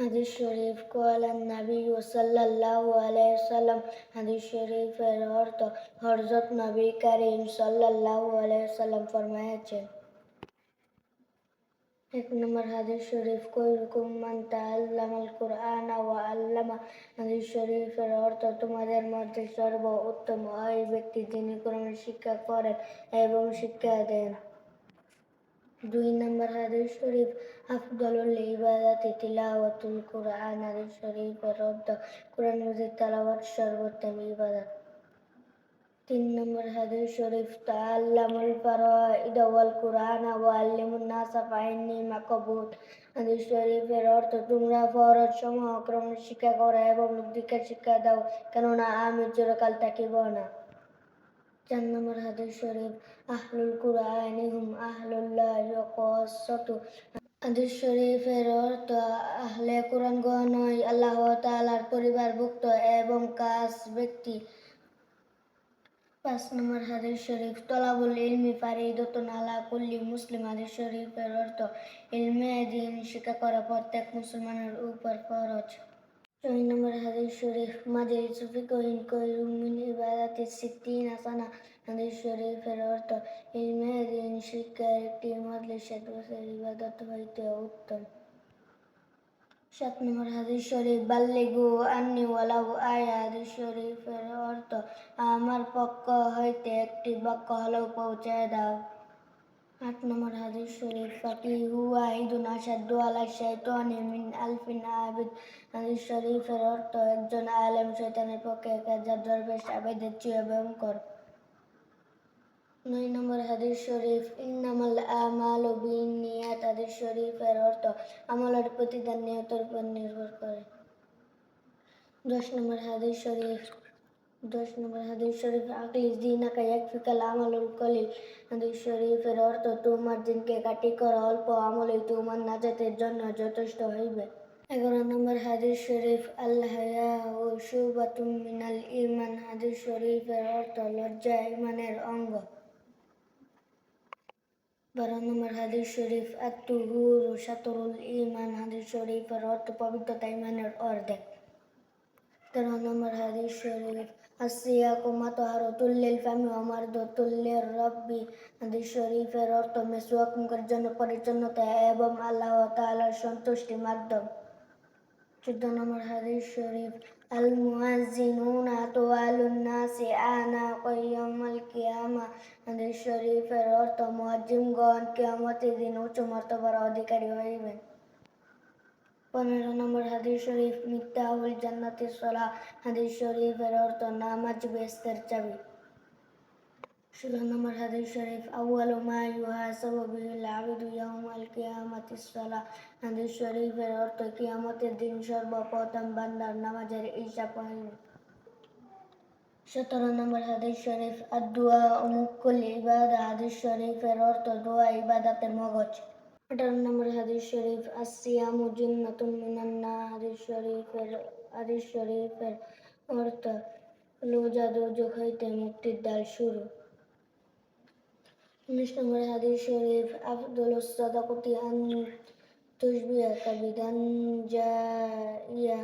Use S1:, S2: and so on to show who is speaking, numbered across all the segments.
S1: হাদিস শরীফ কওয়ালান নবী সাল্লাল্লাহু আলাইহি ওয়াসাল্লাম। হাদিস শরীফের অর্থ হযরত নবী করিম সাল্লাল্লাহু আলাইহি ওয়াসাল্লাম ফরমায়েছেন। 1 নম্বর হাদিস শরীফ খৈরুকুম মান তাআল্লামাল কুরআনা ওয়া আল্লামা। হাদিস শরীফের অর্থ তোমাদের মধ্যে সর্বোত্তম ওই ব্যক্তি যিনি কোরআন শিক্ষা করেন এবং শিক্ষা দেন। 2 নম্বর হাদিস শরীফ আফদালুল ইবাদাতি তিলাওয়াতুল কুরআন। হাদিস শরীফের অর্থ কোরআন মাজিদ তেলাওয়াত সর্বোত্তম ইবাদত। 3 নম্বর হাদিস শরীফ তাআল্লামুল ফারাইদ ওয়াল কুরআন ওয়া আল্লিমুন নাসা ফাইন্নী মাকবুত। হাদিস শরীফের অর্থ তোমরা ফরজ সমূহ কোরআন শিক্ষা করো এবং লোকদিকে শিক্ষা দাও, কেননা আমি চিরকাল থাকিব না। 4 নম্বর হাদিস শরীফ আহলুল কুরআনি হুম আহলুল্লাহি ওয়া খাসাতুহু। হাদিস শরীফের অর্থ আহলে কুরআনগণ আল্লাহ তাআলার পরিবারভুক্ত এবং খাস ব্যক্তি। 5 নম্বর হাদিস শরীফ তলাবুল ইলমি ফারিদাতুন আলা কুল্লি মুসলিম। হাদিস শরীফের অর্থ ইলমে দ্বীন শিক্ষা করা প্রত্যেক মুসলমানের উপর ফরজ। 6 নম্বর হাদিস শরীফ মাজলিসু ফিকহিন খায়রুম মিন ইবাদাতি সিত্তিনা সানা। হাদিস শরীফের অর্থ ইলমে দ্বীন শিক্ষার একটি মজলিস 7 বছরের ইবাদত হইতে উত্তম। 7 নম্বর হাদিস শরীফ বাল্লিগু আন্নী ওয়ালাউ আয়া। হাদিস শরীফের অর্থ আমার পক্ষ হইতে একটি বাক্য হলেও পৌঁছায় দাও। 8 নম্বর হাদিস শরীফ ফাকিহু ওয়াহিদুন আশাদ্দু আলা শাইতানি মিন আলফিন আবিদ। হাদিস শরীফের অর্থ একজন আলেম শয়তানের পক্ষে 1000 দরবেশ আবেদের চেয়ে ভয়ঙ্কর। 9 নম্বর হাদিস শরীফ ইন্নামাল আমালু বিন্নিয়াত। হাদিস শরীফের অর্থ আমলের প্রতিদান নিয়তের উপর নির্ভর করে। 10 নম্বর হাদিস শরীফ আকিস দীনাকা ইয়াকফিকাল আমালুল কলিল। হাদিস শরীফের অর্থ তোমার দিনকে কাটি করা অল্প আমলই তোমার নাজাতের জন্য যথেষ্ট হইবে। 11 নম্বর হাদিস শরীফ আল হায়াউ শুবাতুম মিনাল ঈমান। হাদিস শরীফের অর্থ লজ্জা ঈমানের অঙ্গ। 12 নম্বর হাদিস শরীফ আত-তুহুরু শাতরুল ঈমান। হাদিস শরীফের অর্থ পবিত্রতা ঈমানের অর্ধেক। 13 নম্বর হাদিস শরীফ আসসিয়াকু মাতহারাতুল লিল ফামি ওয়া মারদাতুল লির-রাব্বি। হাদিস শরীফের অর্থ মিসওয়াক মুখের জন্য পরিচ্ছন্নতা এবং আল্লাহ তাআলার সন্তুষ্টির মাধ্যম। 14 নম্বর হাদিস শরীফ আল মুয়াজ্জিনুনা তুওয়ালুন নাসি আনাকা ইয়াউমাল কিয়ামা। হাদিস শরীফের অর্থ মুয়াজ্জিনগণ কিয়ামতের দিন উচ্চ মর্তবার অধিকারী হইবেন। 15 নম্বর হাদিস শরীফ মিফতাহুল জান্নাতিস সালাহ। হাদিস শরীফের অর্থ নামাজ বেহেশতের চাবি। 16 নম্বর হাদিস শরীফ আউয়ালু মা ইউহাসাবু বিহিল আবদু ইয়াউমাল কিয়ামাতিস সালাহ। হাদিস শরীফের অর্থ কিয়ামতের দিন সর্বপ্রথম বান্দার নামাজের হিসাব হইবে। 17 নম্বর হাদিস শরীফ আদ-দুআ মুক্কুল ইবাদা। হাদিস শরীফের অর্থ দোয়া ইবাদতের মগজ। 18 নম্বর হাদিস শরীফ আসসিয়ামু জুন্নাতুম মিনান নার। হাদিস শরীফের অর্থ রোজা দোজখ হইতে মুক্তির দ্বার শুরু। 19 নম্বর হাদিস শরীফ আফদলুস সাদাকাতি আন তুশবিহাকা বিদান জাইয়া।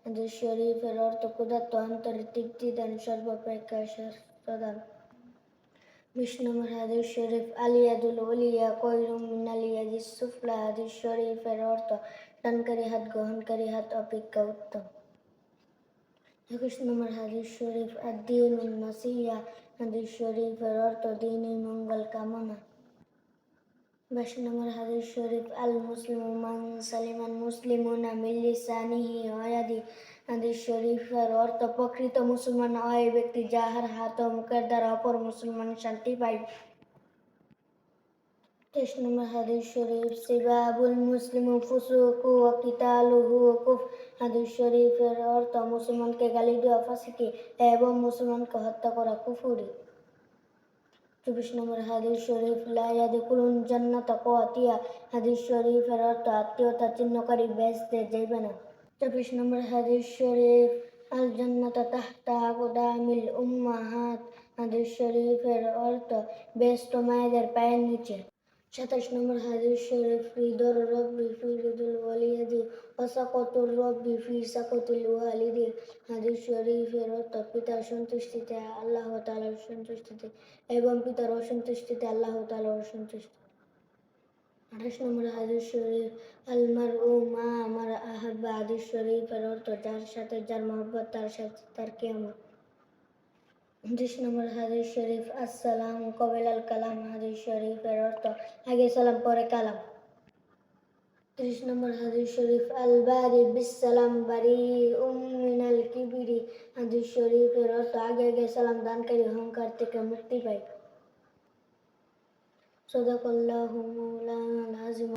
S1: হাদিস শরীফের অর্থ ক্ষুধার্ত অন্তরে তৃপ্তি দান সর্বাপেক্ষা শ্রেষ্ঠ দান। 20 নম্বর হাদিস শরীফ আল ইয়াদুল উলিয়া খায়রুম মিনাল ইয়াদিস সুফলা। হাদিস শরীফের অর্থ দানকারী হাত গ্রহণকারী হাত অপেক্ষা উত্তম। 21 নম্বর হাদিস শরীফ আদ-দীনুন নাসিহা। হাদিস শরীফের অর্থ দ্বীনি মঙ্গল কামনা। 22 নম্বর হাদিস শরীফ আল মুসলিমু মান সালিমাল মুসলিমুনা মিন লিসানিহি ওয়া ইয়াদিহি। হাদিস শরীফের অর্থ প্রকৃত মুসলমান ওই ব্যক্তি যাহার হাত ও মুখের দ্বারা অপর মুসলমান শান্তি পাইবে। 23 নম্বর হাদিস শরীফ সিবাবুল মুসলিমু ফুসুকু ওয়া কিতালুহু কুফর। হাদিস শরীফের অর্থ মুসলমানকে গালি দেওয়া ফাসিকি এবং মুসলমানকে হত্যা করা কুফরি। 24 নম্বর হাদিস শরীফ লা ইয়াদখুলুন জান্নাতা কাতিয়া। হাদিস শরীফের অর্থ আত্মীয়তা ছিন্নকারী বেহেশতে যাইবে না। 24 নম্বর হাদিস শরীফ আল জান্নাতু তাহতা আকদামিল উম্মাহাত। হাদিস শরীফের অর্থ বেহেশত মায়েদের পায়ের নিচে। 27 নম্বর হাদিস শরীফ রিদর রব্বি ফি রিদুল ওয়ালিদি ওয়াসাকতুর রব্বি ফি সাকতুল ওয়ালিদি। হাদিস শরীফের অর্থ পিতার সন্তুষ্টিতে আল্লাহ তাআলার সন্তুষ্টিতে এবং পিতার অসন্তুষ্টিতে আল্লাহ তাআলার অসন্তুষ্টি। 28 নম্বর হাদিস শরীফ আল মারউ মা মান আহাব্বা। হাদিস শরীফের অর্থ যার সাথে যার মহব্বত তার সাথে তার কিয়ামত। 29 নম্বর হাদিস শরীফ আসসালামু ক্বাবলাল কালাম। হাদিস শরীফের অর্থ আগে সালাম পরে কালাম। 30 নম্বর হাদিস শরীফ আল বারি বিসসালাম বারিউম মিনাল কিবরি। হাদিস শরীফের অর্থ আগে সালাম দানকারী অহংকার থেকে মুক্তি পায়। সাদাকাল্লাহু মাওলানাল আযীম।